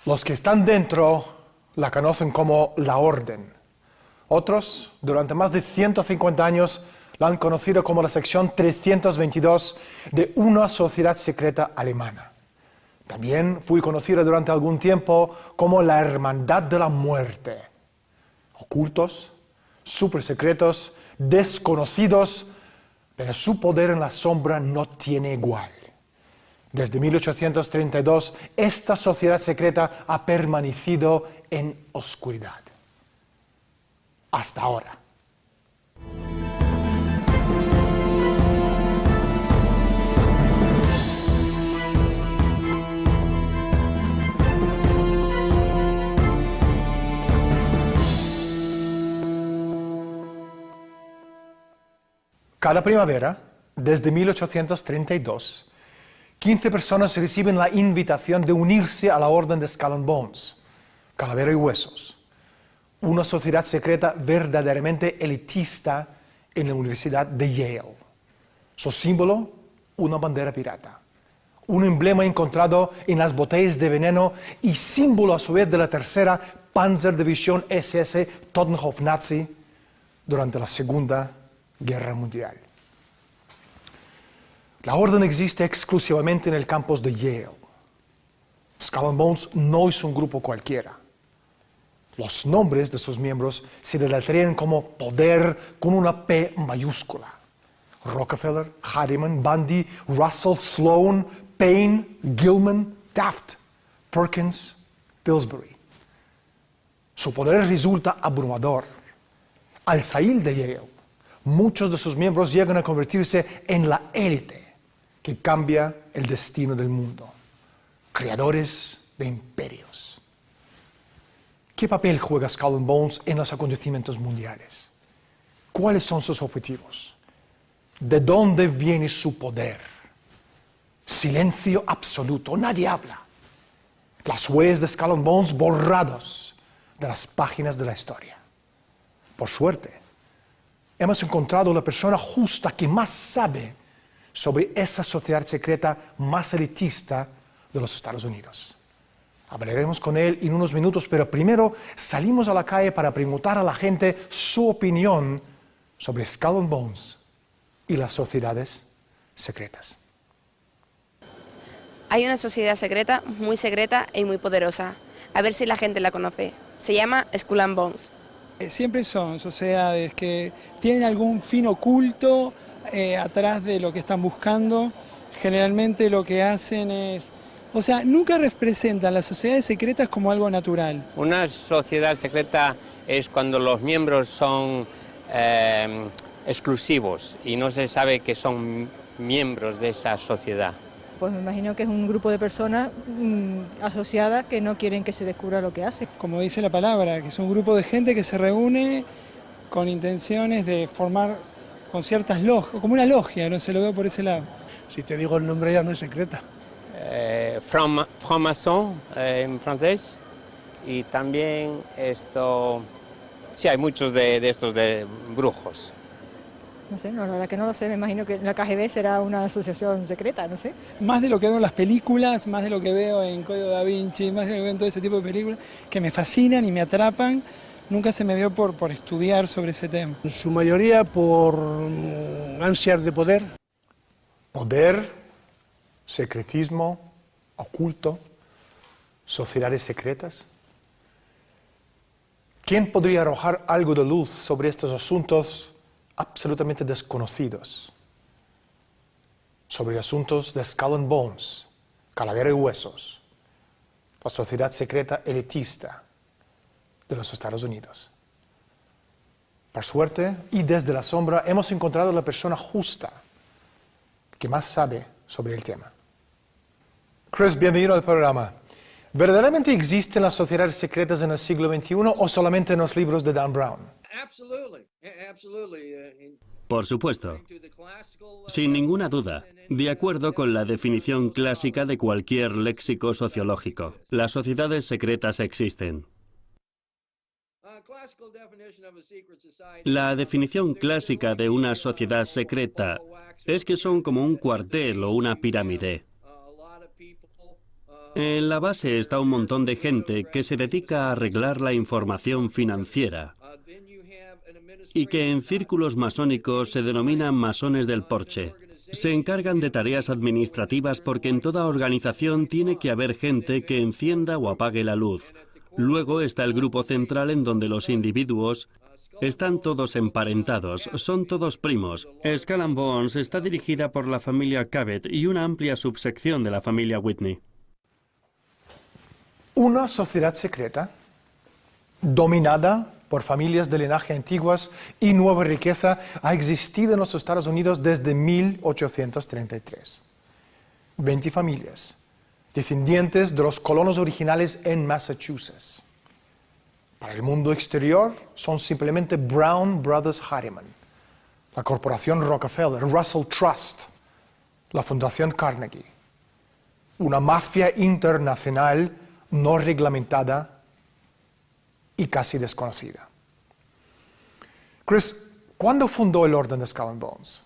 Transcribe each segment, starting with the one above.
Los que están dentro la conocen como la Orden. Otros, durante más de 150 años, la han conocido como la sección 322 de una sociedad secreta alemana. También fue conocida durante algún tiempo como la Hermandad de la Muerte. Ocultos, supersecretos, desconocidos, pero su poder en la sombra no tiene igual. Desde 1832, esta sociedad secreta ha permanecido en oscuridad. Hasta ahora. Cada primavera, desde 1832, 15 personas reciben la invitación de unirse a la Orden de Skull and Bones, Calavera y Huesos, una sociedad secreta verdaderamente elitista en la Universidad de Yale. Su símbolo, una bandera pirata, un emblema encontrado en las botellas de veneno y símbolo a su vez de la tercera Panzerdivisión SS Totenhof Nazi durante la Segunda Guerra Mundial. La orden existe exclusivamente en el campus de Yale. Skull and Bones no es un grupo cualquiera. Los nombres de sus miembros se deletrean como poder con una P mayúscula. Rockefeller, Harriman, Bundy, Russell, Sloan, Payne, Gilman, Taft, Perkins, Pillsbury. Su poder resulta abrumador. Al salir de Yale, muchos de sus miembros llegan a convertirse en la élite que cambia el destino del mundo. Creadores de imperios. ¿Qué papel juega Skull and Bones en los acontecimientos mundiales? ¿Cuáles son sus objetivos? ¿De dónde viene su poder? Silencio absoluto, nadie habla. Las huellas de Skull and Bones borrados de las páginas de la historia. Por suerte, hemos encontrado la persona justa que más sabe sobre esa sociedad secreta más elitista de los Estados Unidos. Hablaremos con él en unos minutos, pero primero salimos a la calle para preguntar a la gente su opinión sobre Skull and Bones y las sociedades secretas. Hay una sociedad secreta y muy poderosa. A ver si la gente la conoce. Se llama Skull and Bones. Siempre son sociedades que tienen algún fin oculto atrás de lo que están buscando. Generalmente lo que hacen es... O sea, nunca representan las sociedades secretas como algo natural. Una sociedad secreta es cuando los miembros son exclusivos y no se sabe que son miembros de esa sociedad. Pues me imagino que es un grupo de personas asociadas que no quieren que se descubra lo que hacen. Como dice la palabra, que es un grupo de gente que se reúne con intenciones de formar con ciertas logias, como una logia, no se lo veo por ese lado. Si te digo el nombre ya no es secreta. Franc-maçon en francés, y también esto, sí, hay muchos de estos de brujos. No sé, no, la verdad que no lo sé, me imagino que la KGB será una asociación secreta, no sé. Más de lo que veo en las películas, más de lo que veo en Código Da Vinci, más de lo que veo en todo ese tipo de películas, que me fascinan y me atrapan, nunca se me dio por estudiar sobre ese tema. En su mayoría por ansias de poder. Poder, secretismo, oculto, sociedades secretas. ¿Quién podría arrojar algo de luz sobre estos asuntos absolutamente desconocidos? Sobre asuntos de Skull and Bones, Calavera y Huesos, la sociedad secreta elitista de los Estados Unidos. Por suerte, y desde la sombra, hemos encontrado la persona justa que más sabe sobre el tema. Chris, bienvenido al programa. ¿Verdaderamente existen las sociedades secretas en el siglo XXI o solamente en los libros de Dan Brown? Por supuesto. Sin ninguna duda. De acuerdo con la definición clásica de cualquier léxico sociológico, las sociedades secretas existen. La definición clásica de una sociedad secreta es que son como un cuartel o una pirámide. En la base está un montón de gente que se dedica a arreglar la información financiera y que en círculos masónicos se denominan masones del porche. Se encargan de tareas administrativas porque en toda organización tiene que haber gente que encienda o apague la luz. Luego está el grupo central en donde los individuos están todos emparentados, son todos primos. Skull and Bones está dirigida por la familia Cabot y una amplia subsección de la familia Whitney. Una sociedad secreta, dominada por familias de linaje antiguas y nueva riqueza, ha existido en los Estados Unidos desde 1833. 20 familias, descendientes de los colonos originales en Massachusetts. Para el mundo exterior son simplemente Brown Brothers Harriman, la Corporación Rockefeller, Russell Trust, la Fundación Carnegie, una mafia internacional no reglamentada y casi desconocida. Chris, ¿cuándo fundó el Orden de Skull and Bones?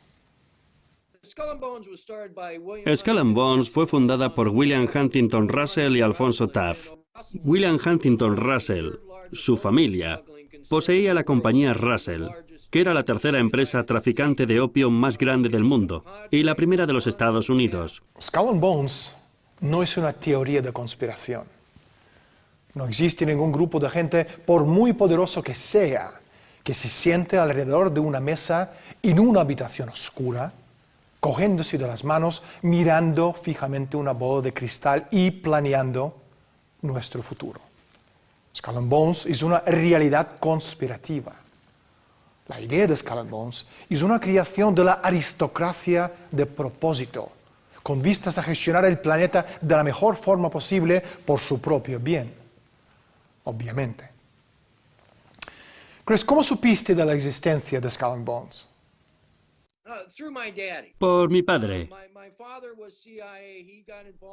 Skull and Bones fue fundada por William Huntington Russell y Alfonso Taft. William Huntington Russell, su familia, poseía la compañía Russell, que era la tercera empresa traficante de opio más grande del mundo y la primera de los Estados Unidos. Skull and Bones no es una teoría de conspiración. No existe ningún grupo de gente, por muy poderoso que sea, que se siente alrededor de una mesa en una habitación oscura, cogiéndose de las manos, mirando fijamente una bola de cristal y planeando nuestro futuro. Skull and Bones es una realidad conspirativa. La idea de Skull and Bones es una creación de la aristocracia de propósito, con vistas a gestionar el planeta de la mejor forma posible por su propio bien. Obviamente. Chris, ¿cómo supiste de la existencia de Skull and Bones? Por mi padre.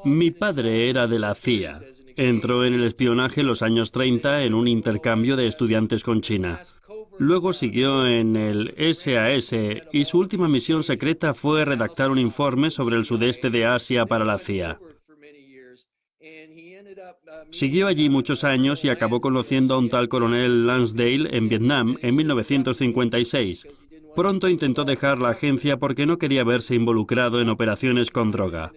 Mi padre era de la CIA. Entró en el espionaje en los años 30 en un intercambio de estudiantes con China. Luego siguió en el SAS y su última misión secreta fue redactar un informe sobre el sudeste de Asia para la CIA. Siguió allí muchos años y acabó conociendo a un tal coronel Lansdale en Vietnam en 1956. Pronto intentó dejar la agencia porque no quería verse involucrado en operaciones con droga.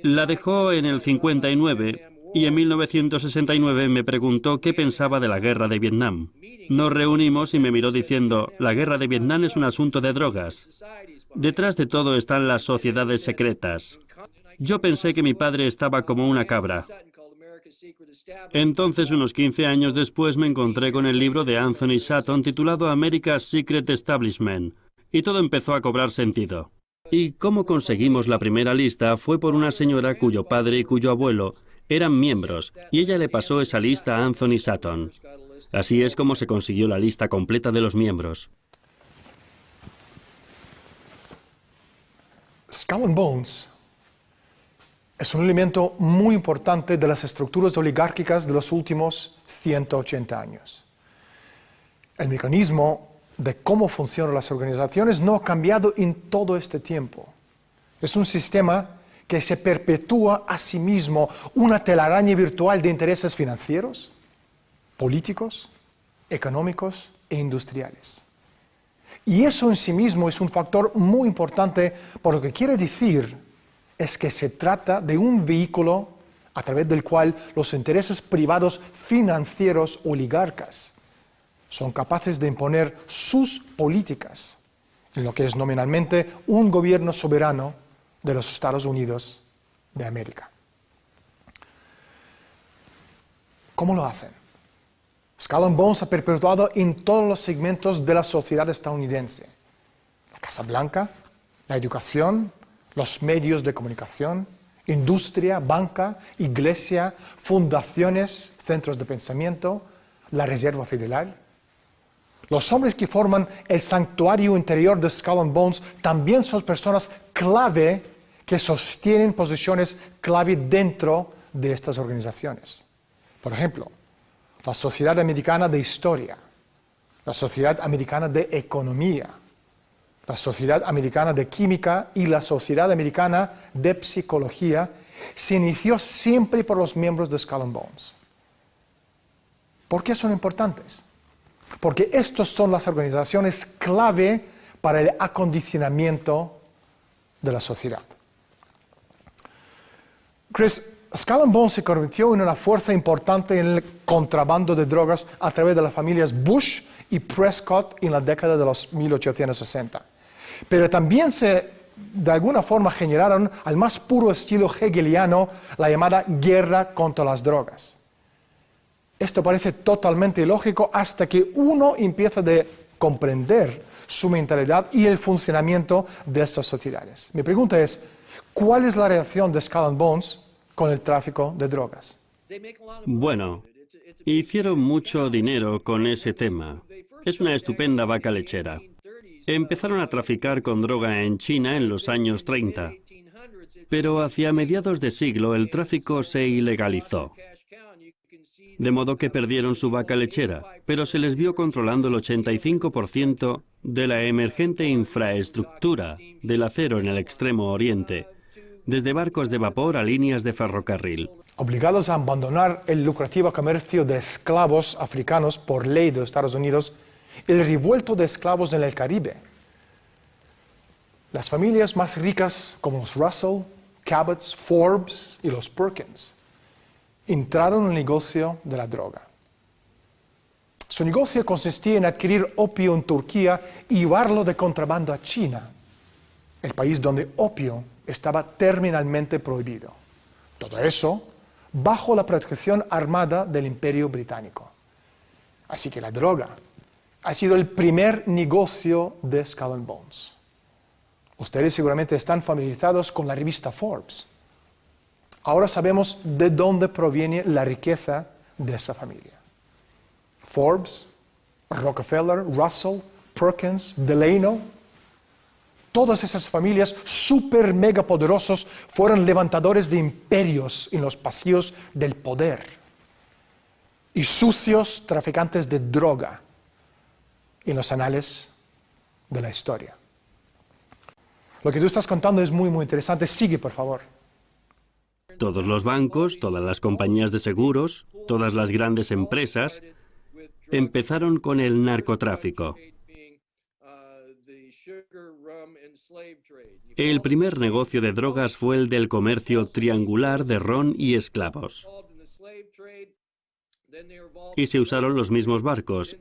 La dejó en el 59 y en 1969 me preguntó qué pensaba de la guerra de Vietnam. Nos reunimos y me miró diciendo, la guerra de Vietnam es un asunto de drogas. Detrás de todo están las sociedades secretas. Yo pensé que mi padre estaba como una cabra. Entonces, unos 15 años después, me encontré con el libro de Anthony Sutton titulado America's Secret Establishment, y todo empezó a cobrar sentido. Y cómo conseguimos la primera lista fue por una señora cuyo padre y cuyo abuelo eran miembros, y ella le pasó esa lista a Anthony Sutton. Así es como se consiguió la lista completa de los miembros. Skull and Bones es un elemento muy importante de las estructuras oligárquicas de los últimos 180 años. El mecanismo de cómo funcionan las organizaciones no ha cambiado en todo este tiempo. Es un sistema que se perpetúa a sí mismo, una telaraña virtual de intereses financieros, políticos, económicos e industriales. Y eso en sí mismo es un factor muy importante, por lo que quiere decir es que se trata de un vehículo a través del cual los intereses privados financieros oligarcas son capaces de imponer sus políticas en lo que es nominalmente un gobierno soberano de los Estados Unidos de América. ¿Cómo lo hacen? Skull and Bones ha perpetuado en todos los segmentos de la sociedad estadounidense. La Casa Blanca, la educación, los medios de comunicación, industria, banca, iglesia, fundaciones, centros de pensamiento, la Reserva Federal. Los hombres que forman el santuario interior de Skull and Bones también son personas clave que sostienen posiciones clave dentro de estas organizaciones. Por ejemplo, la Sociedad Americana de Historia, la Sociedad Americana de Economía, la Sociedad Americana de Química y la Sociedad Americana de Psicología, se inició siempre por los miembros de Skull and Bones. ¿Por qué son importantes? Porque estas son las organizaciones clave para el acondicionamiento de la sociedad. Chris, Skull and Bones se convirtió en una fuerza importante en el contrabando de drogas a través de las familias Bush y Prescott en la década de los 1860. Pero también de alguna forma generaron al más puro estilo hegeliano la llamada guerra contra las drogas. Esto parece totalmente ilógico hasta que uno empieza a comprender su mentalidad y el funcionamiento de estas sociedades. Mi pregunta es, ¿cuál es la relación de Skull and Bones con el tráfico de drogas? Bueno, hicieron mucho dinero con ese tema. Es una estupenda vaca lechera. Empezaron a traficar con droga en China en los años 30, pero hacia mediados de siglo el tráfico se ilegalizó. De modo que perdieron su vaca lechera, pero se les vio controlando el 85% de la emergente infraestructura del acero en el Extremo Oriente, desde barcos de vapor a líneas de ferrocarril. Obligados a abandonar el lucrativo comercio de esclavos africanos por ley de Estados Unidos, el revuelto de esclavos en el Caribe. Las familias más ricas, como los Russell, Cabots, Forbes y los Perkins, entraron en el negocio de la droga. Su negocio consistía en adquirir opio en Turquía y llevarlo de contrabando a China, el país donde opio estaba terminalmente prohibido. Todo eso bajo la protección armada del Imperio Británico. Así que la droga ha sido el primer negocio de Skull and Bones. Ustedes seguramente están familiarizados con la revista Forbes. Ahora sabemos de dónde proviene la riqueza de esa familia. Forbes, Rockefeller, Russell, Perkins, Delano, todas esas familias súper mega poderosos fueron levantadores de imperios en los pasillos del poder y sucios traficantes de droga en los anales de la historia. Lo que tú estás contando es muy, muy interesante. Sigue, por favor. Todos los bancos, todas las compañías de seguros, todas las grandes empresas empezaron con el narcotráfico. El primer negocio de drogas fue el del comercio triangular de ron y esclavos. Y se usaron los mismos barcos.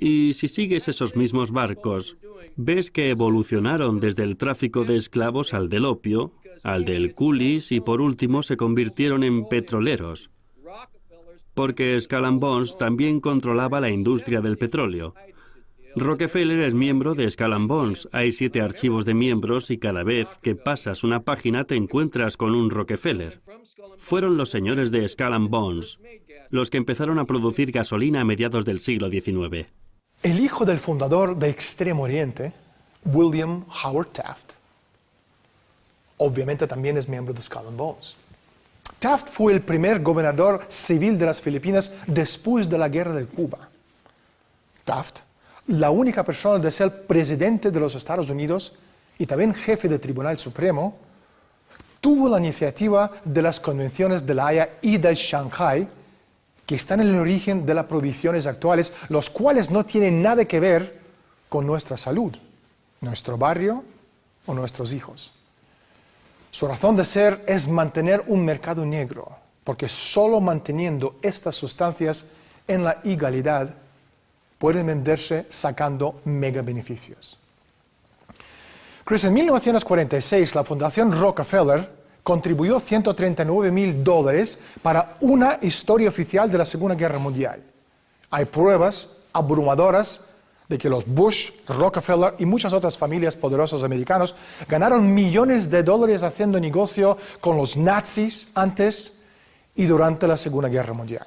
Y si sigues esos mismos barcos, ves que evolucionaron desde el tráfico de esclavos al del opio, al del coolies y por último se convirtieron en petroleros. Porque Skull and Bones también controlaba la industria del petróleo. Rockefeller es miembro de Skull and Bones. Hay 7 archivos de miembros y cada vez que pasas una página te encuentras con un Rockefeller. Fueron los señores de Skull and Bones los que empezaron a producir gasolina a mediados del siglo XIX. El hijo del fundador de Extremo Oriente, William Howard Taft, obviamente también es miembro de Skull and Bones. Taft fue el primer gobernador civil de las Filipinas después de la guerra de Cuba. Taft, la única persona de ser presidente de los Estados Unidos y también jefe del Tribunal Supremo, tuvo la iniciativa de las convenciones de La Haya y de Shanghái, que están en el origen de las prohibiciones actuales, los cuales no tienen nada que ver con nuestra salud, nuestro barrio o nuestros hijos. Su razón de ser es mantener un mercado negro, porque solo manteniendo estas sustancias en la ilegalidad pueden venderse sacando mega beneficios. Chris, en 1946 la Fundación Rockefeller contribuyó $139,000 para una historia oficial de la Segunda Guerra Mundial. Hay pruebas abrumadoras de que los Bush, Rockefeller y muchas otras familias poderosas americanas ganaron millones de dólares haciendo negocio con los nazis antes y durante la Segunda Guerra Mundial.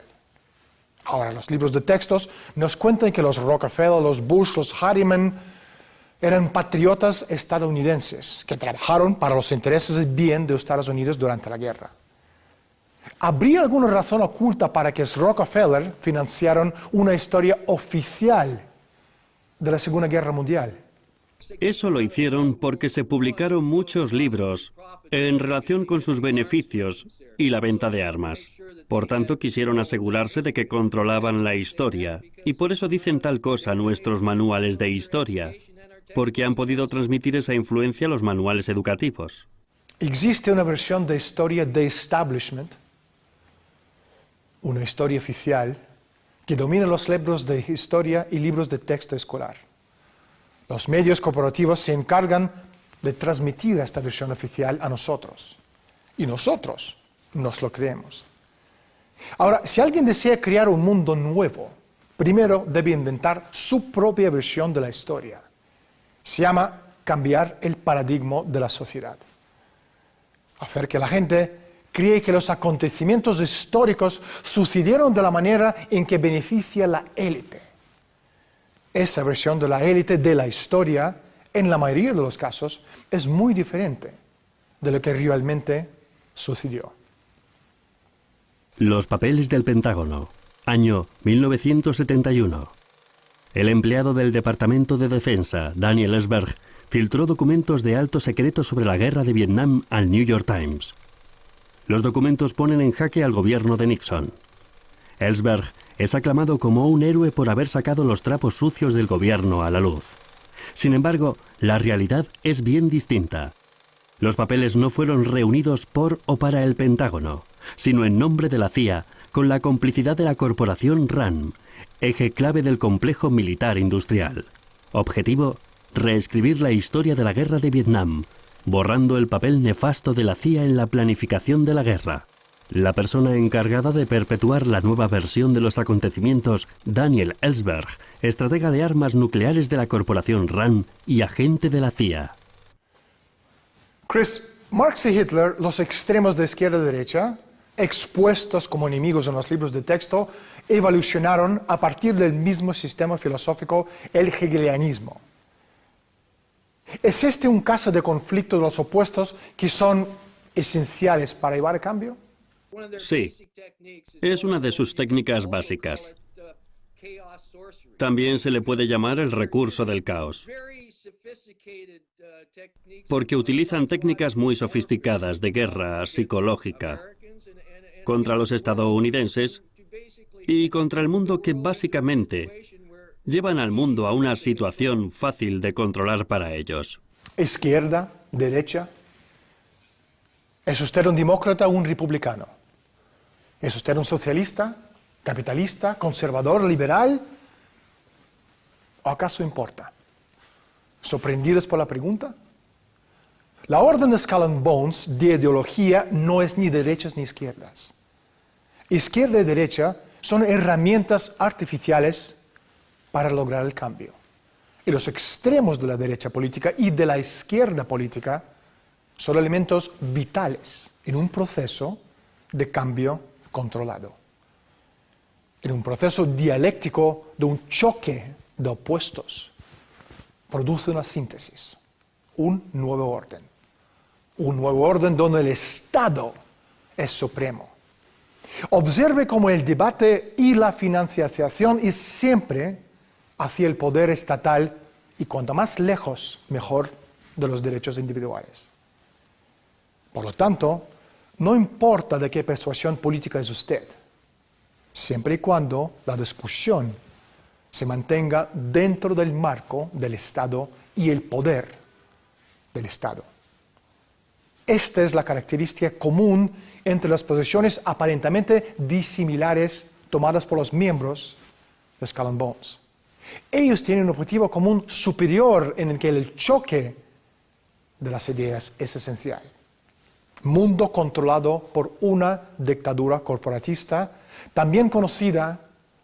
Ahora, los libros de textos nos cuentan que los Rockefeller, los Bush, los Harriman eran patriotas estadounidenses que trabajaron para los intereses del bien de Estados Unidos durante la guerra. ¿Habría alguna razón oculta para que los Rockefeller financiaran una historia oficial de la Segunda Guerra Mundial? Eso lo hicieron porque se publicaron muchos libros en relación con sus beneficios y la venta de armas. Por tanto, quisieron asegurarse de que controlaban la historia. Y por eso dicen tal cosa nuestros manuales de historia, porque han podido transmitir esa influencia a los manuales educativos. Existe una versión de historia de establishment, una historia oficial, que domina los libros de historia y libros de texto escolar. Los medios corporativos se encargan de transmitir esta versión oficial a nosotros. Y nosotros nos lo creemos. Ahora, si alguien desea crear un mundo nuevo, primero debe inventar su propia versión de la historia. Se llama cambiar el paradigma de la sociedad. Hacer que la gente cree que los acontecimientos históricos sucedieron de la manera en que beneficia la élite. Esa versión de la élite de la historia, en la mayoría de los casos, es muy diferente de lo que realmente sucedió. Los papeles del Pentágono, año 1971. El empleado del Departamento de Defensa, Daniel Ellsberg, filtró documentos de alto secreto sobre la guerra de Vietnam al New York Times. Los documentos ponen en jaque al gobierno de Nixon. Ellsberg es aclamado como un héroe por haber sacado los trapos sucios del gobierno a la luz. Sin embargo, la realidad es bien distinta. Los papeles no fueron reunidos por o para el Pentágono, sino en nombre de la CIA, con la complicidad de la corporación RAND, eje clave del complejo militar industrial. Objetivo: reescribir la historia de la guerra de Vietnam, borrando el papel nefasto de la CIA en la planificación de la guerra. La persona encargada de perpetuar la nueva versión de los acontecimientos, Daniel Ellsberg, estratega de armas nucleares de la corporación RAND y agente de la CIA. Chris, Marx y Hitler, los extremos de izquierda y derecha, expuestos como enemigos en los libros de texto, evolucionaron a partir del mismo sistema filosófico, el hegelianismo. ¿Es este un caso de conflicto de los opuestos que son esenciales para llevar a cambio? Sí, es una de sus técnicas básicas. También se le puede llamar el recurso del caos, porque utilizan técnicas muy sofisticadas de guerra psicológica contra los estadounidenses y contra el mundo que básicamente llevan al mundo a una situación fácil de controlar para ellos. Izquierda, derecha. ¿Es usted un demócrata o un republicano? ¿Es usted un socialista, capitalista, conservador, liberal? ¿O acaso importa? ¿Sorprendidos por la pregunta? La orden de Skull and Bones de ideología no es ni derechas ni izquierdas. Izquierda y derecha son herramientas artificiales para lograr el cambio. Y los extremos de la derecha política y de la izquierda política son elementos vitales en un proceso de cambio controlado. En un proceso dialéctico de un choque de opuestos, produce una síntesis, un nuevo orden. Un nuevo orden donde el Estado es supremo. Observe cómo el debate y la financiación es siempre hacia el poder estatal y cuanto más lejos, mejor, de los derechos individuales. Por lo tanto, no importa de qué persuasión política es usted, siempre y cuando la discusión se mantenga dentro del marco del Estado y el poder del Estado. Esta es la característica común entre las posiciones aparentemente disimilares tomadas por los miembros de Skull and Bones. Ellos tienen un objetivo común superior en el que el choque de las ideas es esencial. Mundo controlado por una dictadura corporatista, también conocida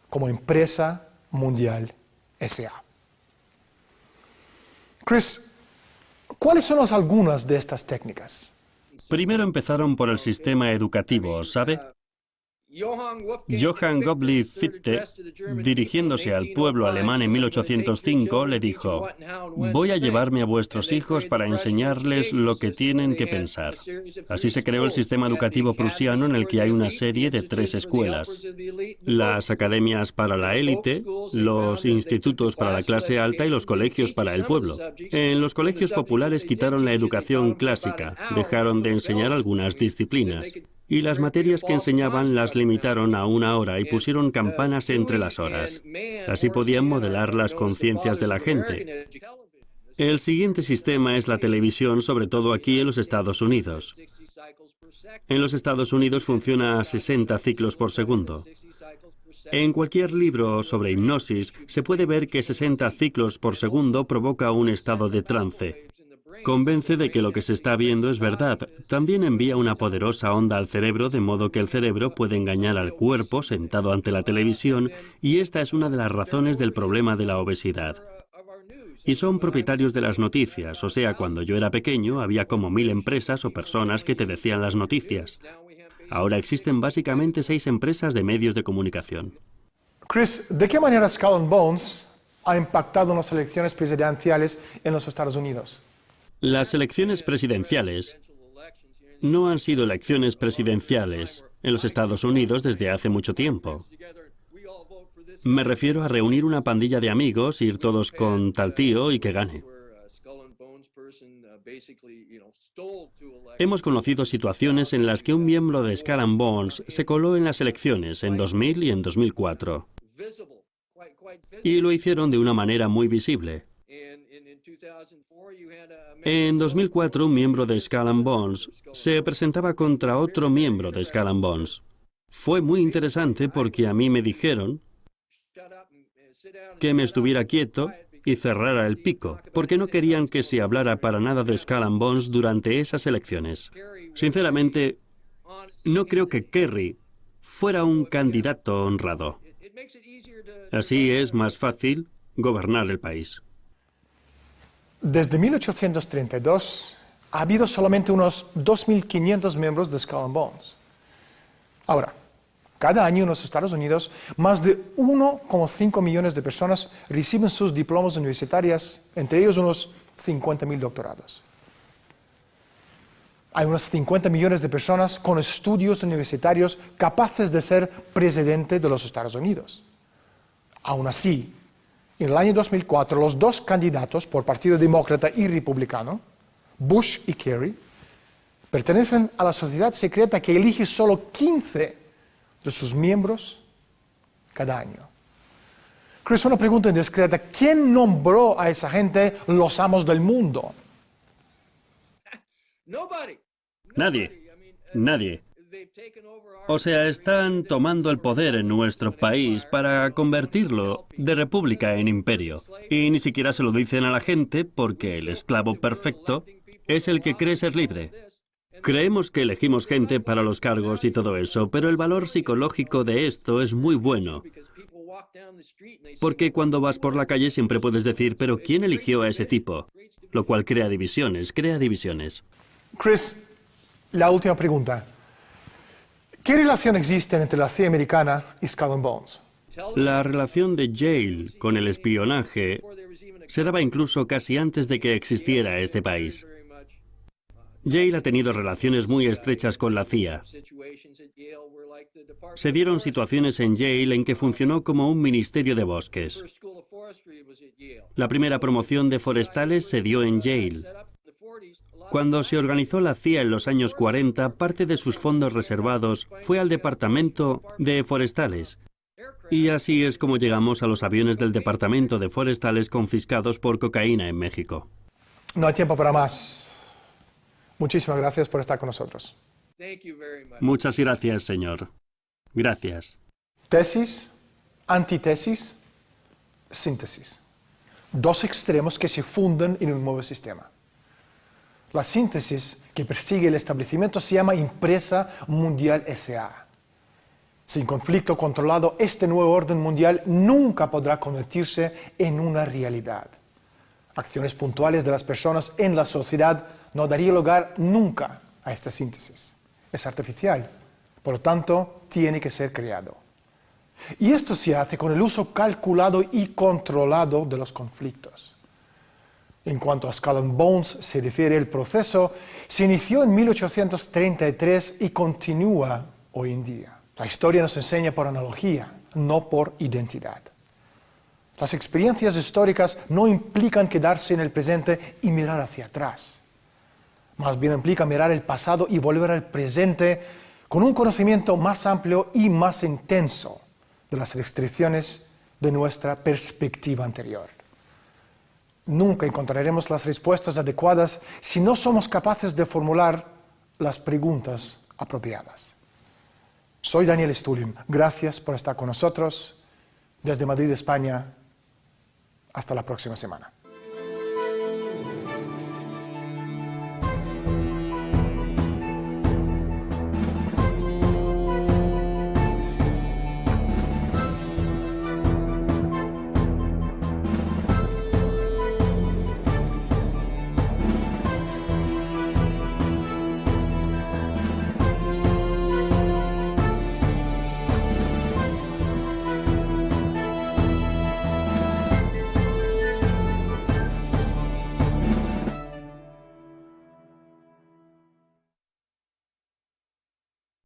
como Empresa Mundial S.A. Chris, ¿cuáles son algunas de estas técnicas? Primero empezaron por el sistema educativo, ¿sabe? Johann Gottlieb Fichte, dirigiéndose al pueblo alemán en 1805, le dijo: «Voy a llevarme a vuestros hijos para enseñarles lo que tienen que pensar». Así se creó el sistema educativo prusiano, en el que hay una serie de 3 escuelas: las academias para la élite, los institutos para la clase alta y los colegios para el pueblo. En los colegios populares quitaron la educación clásica, dejaron de enseñar algunas disciplinas, y las materias que enseñaban las limitaron a 1 hora y pusieron campanas entre las horas. Así podían modelar las conciencias de la gente. El siguiente sistema es la televisión, sobre todo aquí en los Estados Unidos. En los Estados Unidos funciona a 60 ciclos por segundo. En cualquier libro sobre hipnosis se puede ver que 60 ciclos por segundo provoca un estado de trance. Convence de que lo que se está viendo es verdad. También envía una poderosa onda al cerebro, de modo que el cerebro puede engañar al cuerpo sentado ante la televisión, y esta es una de las razones del problema de la obesidad. Y son propietarios de las noticias, o sea, cuando yo era pequeño había como 1000 empresas o personas que te decían las noticias. Ahora existen básicamente 6 empresas de medios de comunicación. Chris, ¿de qué manera Skull and Bones ha impactado en las elecciones presidenciales en los Estados Unidos? Las elecciones presidenciales no han sido elecciones presidenciales en los Estados Unidos desde hace mucho tiempo. Me refiero a reunir una pandilla de amigos, ir todos con tal tío y que gane. Hemos conocido situaciones en las que un miembro de Skull and Bones se coló en las elecciones en 2000 y en 2004. Y lo hicieron de una manera muy visible. En 2004, un miembro de Skull and Bones se presentaba contra otro miembro de Skull and Bones. Fue muy interesante porque a mí me dijeron que me estuviera quieto y cerrara el pico, porque no querían que se hablara para nada de Skull and Bones durante esas elecciones. Sinceramente, no creo que Kerry fuera un candidato honrado. Así es más fácil gobernar el país. Desde 1832 ha habido solamente unos 2.500 miembros de Skull and Bones. Ahora, cada año en los Estados Unidos, más de 1,5 millones de personas reciben sus diplomas universitarios, entre ellos unos 50.000 doctorados. Hay unos 50 millones de personas con estudios universitarios capaces de ser presidente de los Estados Unidos. Aún así, en el año 2004, los 2 candidatos por Partido Demócrata y Republicano, Bush y Kerry, pertenecen a la sociedad secreta que elige solo 15 de sus miembros cada año. Chris, una pregunta indiscreta: ¿quién nombró a esa gente los amos del mundo? Nadie. O sea, están tomando el poder en nuestro país para convertirlo de república en imperio. Y ni siquiera se lo dicen a la gente porque el esclavo perfecto es el que cree ser libre. Creemos que elegimos gente para los cargos y todo eso, pero el valor psicológico de esto es muy bueno. Porque cuando vas por la calle siempre puedes decir, ¿pero quién eligió a ese tipo? Lo cual crea divisiones. Chris, la última pregunta. ¿Qué relación existe entre la CIA americana y Skull and Bones? La relación de Yale con el espionaje se daba incluso casi antes de que existiera este país. Yale ha tenido relaciones muy estrechas con la CIA. Se dieron situaciones en Yale en que funcionó como un ministerio de bosques. La primera promoción de forestales se dio en Yale. Cuando se organizó la CIA en los años 40, parte de sus fondos reservados fue al Departamento de Forestales. Y así es como llegamos a los aviones del Departamento de Forestales confiscados por cocaína en México. No hay tiempo para más. Muchísimas gracias por estar con nosotros. Muchas gracias, señor. Gracias. Tesis, antitesis, síntesis. 2 extremos que se funden en un nuevo sistema. La síntesis que persigue el establecimiento se llama Empresa Mundial S.A. Sin conflicto controlado, este nuevo orden mundial nunca podrá convertirse en una realidad. Acciones puntuales de las personas en la sociedad no darían lugar nunca a esta síntesis. Es artificial, Por lo tanto, tiene que ser creado. Y esto se hace con el uso calculado y controlado de los conflictos. En cuanto a Skull and Bones se refiere, el proceso se inició en 1833 y continúa hoy en día. La historia nos enseña por analogía, no por identidad. Las experiencias históricas no implican quedarse en el presente y mirar hacia atrás. Más bien implica mirar el pasado y volver al presente con un conocimiento más amplio y más intenso de las restricciones de nuestra perspectiva anterior. Nunca encontraremos las respuestas adecuadas si no somos capaces de formular las preguntas apropiadas. Soy Daniel Stulin. Gracias por estar con nosotros. Desde Madrid, España. Hasta la próxima semana.